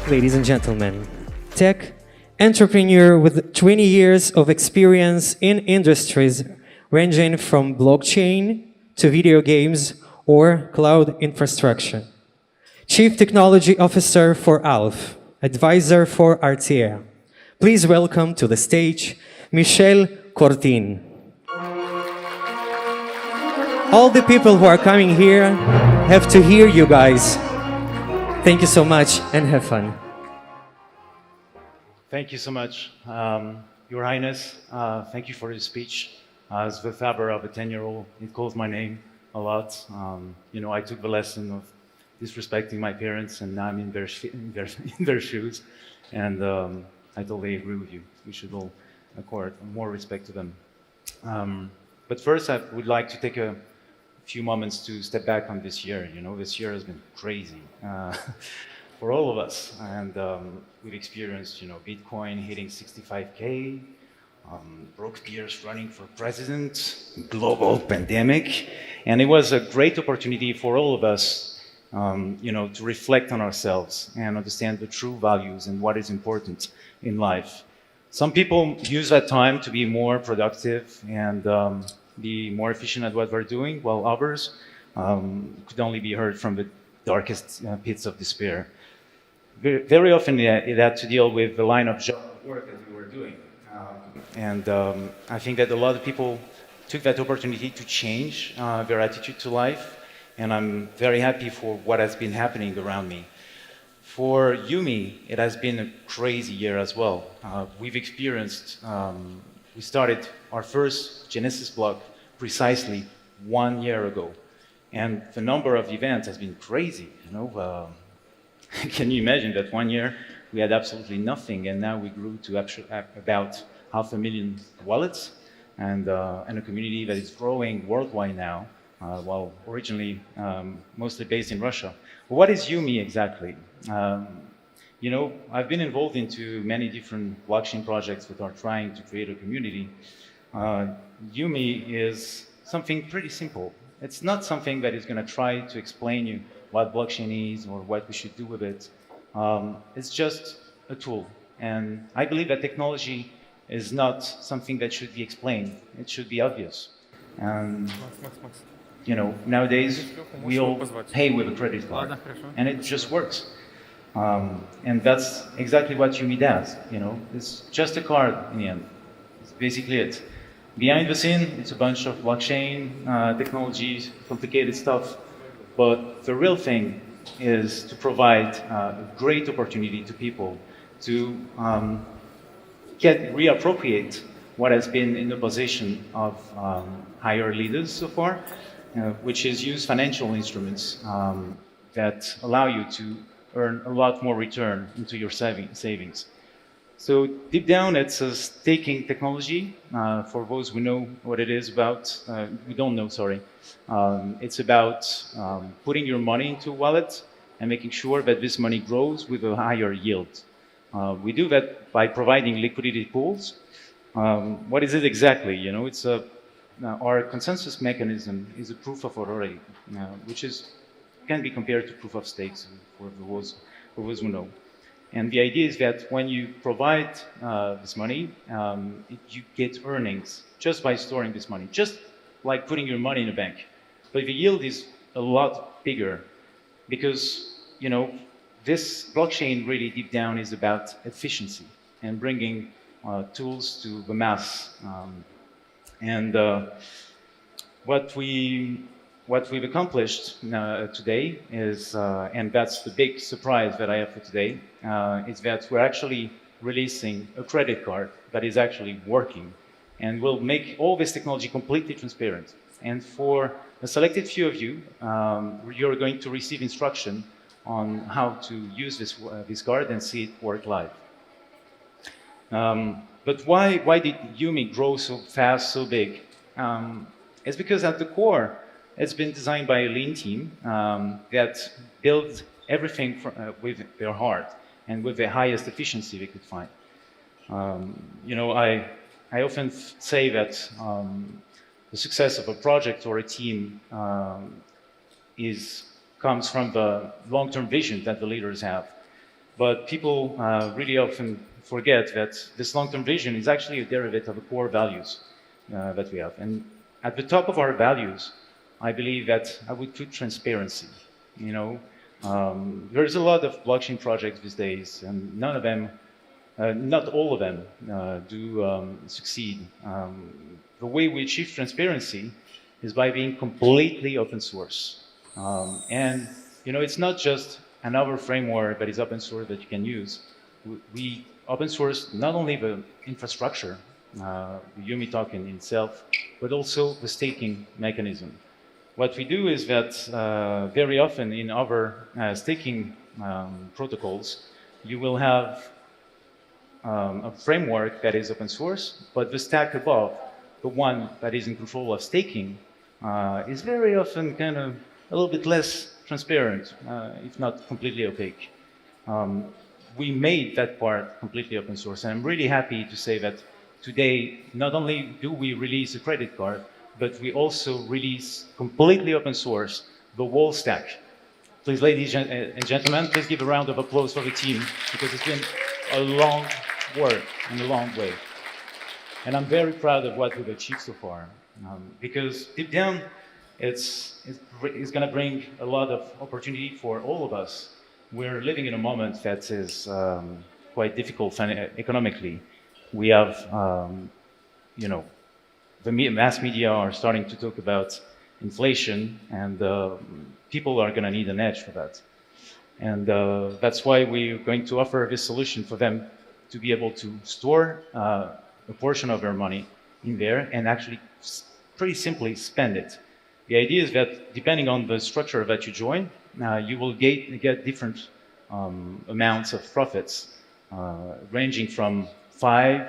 Ladies and gentlemen, tech entrepreneur with 20 years of experience in industries ranging from blockchain to video games or cloud infrastructure. Chief Technology Officer for ALF, Advisor for RTA. Please welcome to the stage, Michel Courtine. All the people who are coming here have to hear you guys. Thank you so much and have fun. Thank you so much, Your Highness. Thank you for your speech. As the father of a 10-year-old, it calls my name a lot. You know, I took the lesson of disrespecting my parents, and now I'm in their shoes. And I totally agree with you. We should all accord more respect to them. But first, I would like to take a few moments to step back on this year. You know, this year has been crazy for all of us, and we've experienced, you know, Bitcoin hitting 65K, broke peers running for president, global pandemic, and it was a great opportunity for all of us, you know, to reflect on ourselves and understand the true values and what is important in life. Some people use that time to be more productive and be more efficient at what they're doing, while others could only be heard from the darkest pits of despair. Very often it had to deal with the line of job work that we were doing. I think that a lot of people took that opportunity to change their attitude to life, and I'm very happy for what has been happening around me. For UMI, it has been a crazy year as well. We've experienced, we started our first Genesis block precisely 1 year ago, and the number of events has been crazy, you know. Can you imagine that 1 year we had absolutely nothing, and now we grew to about 500,000 wallets, and a community that is growing worldwide now, while originally mostly based in Russia. But what is UMI exactly? You know, I've been involved into many different blockchain projects that are trying to create a community. UMI is something pretty simple. It's not something that is going to try to explain you what blockchain is or what we should do with it. It's just a tool. And I believe that technology is not something that should be explained. It should be obvious. And, you know, nowadays we all pay with a credit card, and it just works. And that's exactly what UMI does. You know, it's just a card in the end. It's basically it. Behind the scene, it's a bunch of blockchain technologies, complicated stuff. But the real thing is to provide a great opportunity to people to reappropriate what has been in the possession of higher leaders so far, which is use financial instruments that allow you to earn a lot more return into your savings. So deep down, it's a staking technology. For those who know what it is about, who don't know, sorry. It's about putting your money into a wallet and making sure that this money grows with a higher yield. We do that by providing liquidity pools. What is it exactly? You know, it's our consensus mechanism is a proof of authority, which can be compared to proof of stakes for those who know. And the idea is that when you provide this money, you get earnings just by storing this money, just like putting your money in a bank. But the yield is a lot bigger because, you know, this blockchain really deep down is about efficiency and bringing tools to the mass. What we've accomplished today is, and that's the big surprise that I have for today, is that we're actually releasing a credit card that is actually working and will make all this technology completely transparent. And for a selected few of you, you're going to receive instruction on how to use this card and see it work live. But why did UMI grow so fast, so big? It's because at the core, it's been designed by a lean team that built everything with their heart and with the highest efficiency they could find. I often say that the success of a project or a team comes from the long-term vision that the leaders have. But people really often forget that this long-term vision is actually a derivative of the core values that we have. And at the top of our values, I believe that I would put transparency. There's a lot of blockchain projects these days, and none of them, not all of them, do succeed. The way we achieve transparency is by being completely open source. And it's not just another framework that is open source that you can use. We open source not only the infrastructure, the UMI token itself, but also the staking mechanism. What we do is that very often in other staking protocols, you will have a framework that is open source, but the stack above, the one that is in control of staking, is very often kind of a little bit less transparent, if not completely opaque. We made that part completely open source, and I'm really happy to say that today, not only do we release a credit card, but we also release completely open source the whole stack. Please, ladies and gentlemen, please give a round of applause for the team, because it's been a long work and a long way. And I'm very proud of what we've achieved so far, because deep down, it's going to bring a lot of opportunity for all of us. We're living in a moment that is quite difficult economically. We have, the mass media are starting to talk about inflation, and people are going to need an edge for that. And that's why we're going to offer this solution for them to be able to store a portion of their money in there and actually pretty simply spend it. The idea is that depending on the structure that you join, you will get different amounts of profits, ranging from 5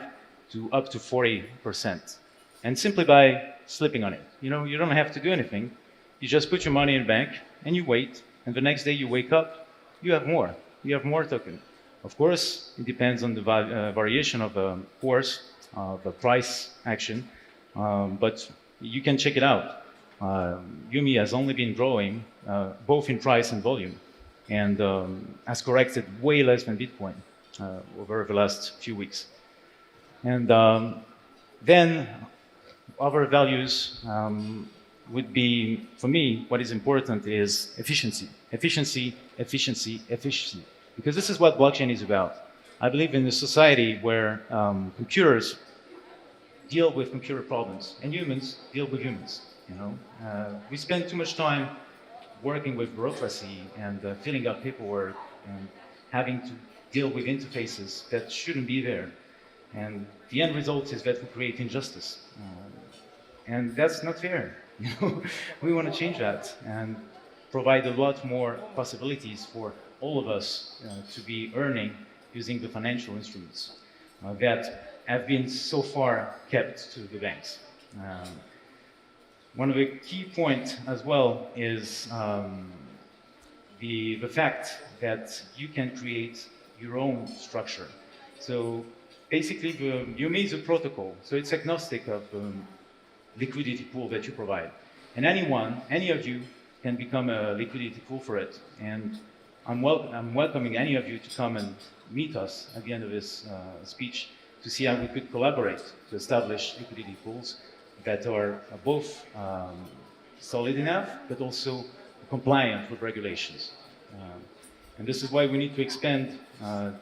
to up to 40%. And simply by slipping on it. You don't have to do anything. You just put your money in the bank and you wait, and the next day you wake up, you have more. You have more token. Of course, it depends on the variation of the course, the price action, but you can check it out. UMI has only been growing both in price and volume, and has corrected way less than Bitcoin over the last few weeks. And then other values would be, for me, what is important is efficiency. Efficiency, efficiency, efficiency. Because this is what blockchain is about. I believe in a society where computers deal with computer problems and humans deal with humans. We spend too much time working with bureaucracy and filling up paperwork and having to deal with interfaces that shouldn't be there. And the end result is that we create injustice. And that's not fair. We want to change that and provide a lot more possibilities for all of us to be earning using the financial instruments that have been so far kept to the banks. One of the key points as well is the fact that you can create your own structure. So basically, the UMI is a protocol, so it's agnostic of the liquidity pool that you provide. And any of you can become a liquidity pool for it. And I'm welcoming any of you to come and meet us at the end of this speech to see how we could collaborate to establish liquidity pools that are both solid enough, but also compliant with regulations. And this is why we need to expand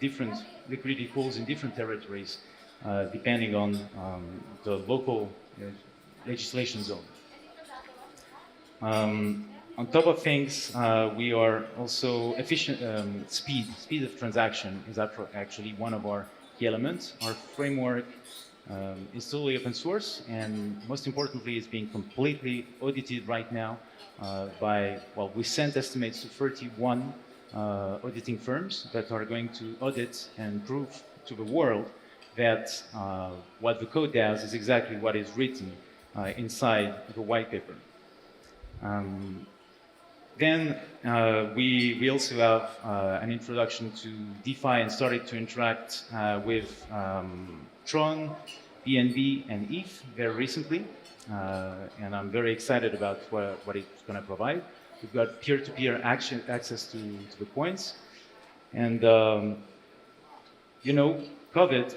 different liquidity pools in different territories, depending on the local legislation zone. On top of things, we are also efficient. Speed of transaction is actually one of our key elements. Our framework is totally open source, and most importantly, is being completely audited right now by, well, we sent estimates to 31 auditing firms that are going to audit and prove to the world that what the code does is exactly what is written inside the white paper. Then we also have an introduction to DeFi and started to interact with Tron, BNB, and ETH very recently. And I'm very excited about what it's going to provide. We've got peer-to-peer access to the coins. And, you know, COVID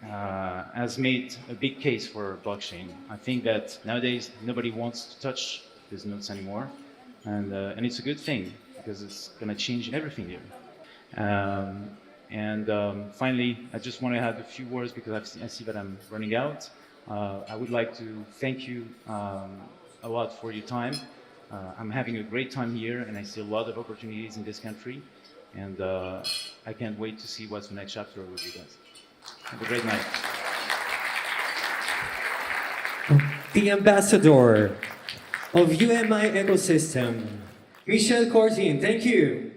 has made a big case for blockchain. I think that nowadays nobody wants to touch these nodes anymore. And it's a good thing, because it's going to change everything here. Finally, I just want to add a few words, because I see that I'm running out. I would like to thank you a lot for your time. I'm having a great time here, and I see a lot of opportunities in this country. And I can't wait to see what's the next chapter with you guys. Have a great night. The ambassador of UMI ecosystem, Michel Courtine. Thank you.